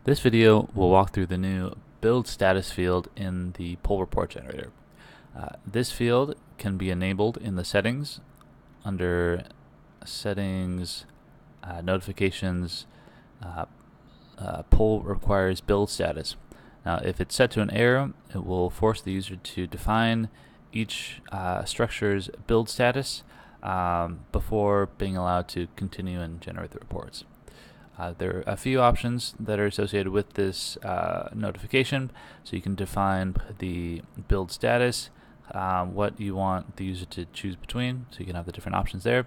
This video will walk through the new build status field in the pull report generator. This field can be enabled in the settings under settings, notifications, pull requires build status. Now if it's set to an error, it will force the user to define each structure's build status before being allowed to continue and generate the reports. There are a few options that are associated with this notification. So you can define the build status, what you want the user to choose between, so you can have the different options there.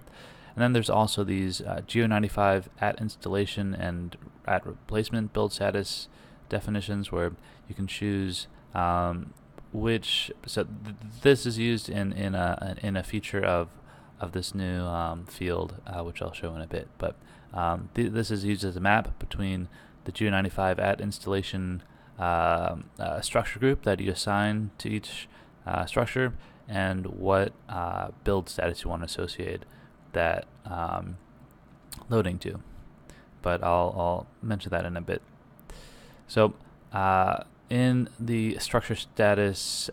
And then there's also these Geo95 at installation and at replacement build status definitions, where you can choose which. So this is used in a feature of this new field, which I'll show in a bit. But this is used as a map between the Geo95 at installation structure group that you assign to each structure and what build status you want to associate that loading to. But I'll mention that in a bit. So in the structure status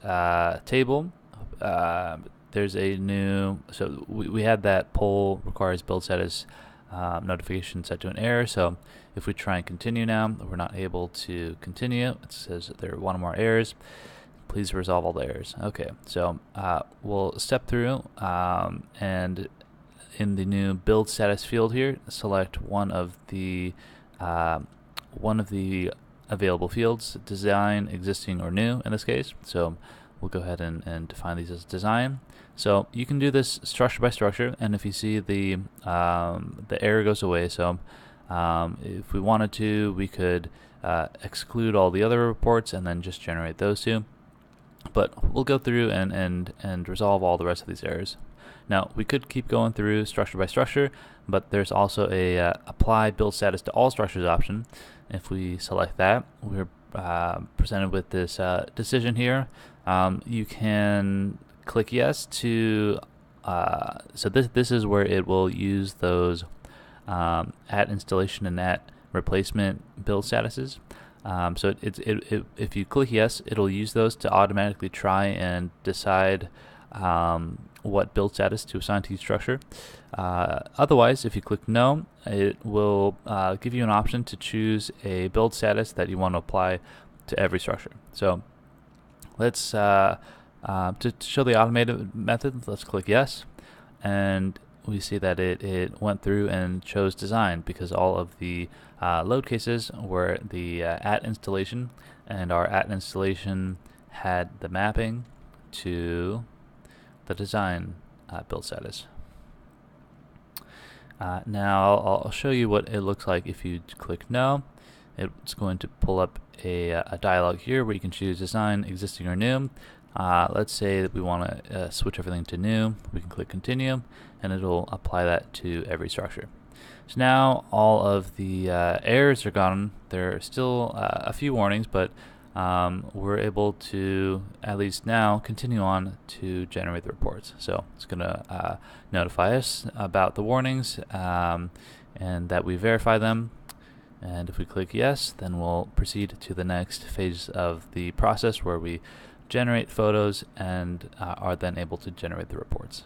table, there's a new, so we had that pull requires build status notification set to an error. So if we try and continue now, we're not able to continue. It says there are one or more errors. Please resolve all the errors. Okay, so we'll step through and in the new build status field here, select one of the available fields: design, existing, or new in this case. So we'll go ahead and define these as design. So you can do this structure by structure, and if you see the error goes away. So if we wanted to, we could exclude all the other reports and then just generate those two. But we'll go through and resolve all the rest of these errors. Now we could keep going through structure by structure, but there's also a apply build status to all structures option. If we select that, we're presented with this decision here. You can click yes to so this is where it will use those at installation and at replacement build statuses. So if you click yes, it'll use those to automatically try and decide what build status to assign to each structure. Otherwise, if you click no, it will give you an option to choose a build status that you want to apply to every structure. So let's to show the automated method, let's click yes, and we see that it went through and chose design because all of the load cases were the at installation, and our at installation had the mapping to the design build status. Now I'll show you what it looks like if you click no. It's going to pull up a dialog here where you can choose design, existing, or new. Let's say that we want to switch everything to new. We can click continue, and it'll apply that to every structure. So now all of the errors are gone. There are still a few warnings, but we're able to at least now continue on to generate the reports. So it's going to notify us about the warnings and that we verify them. And if we click yes, then we'll proceed to the next phase of the process where we generate photos and are then able to generate the reports.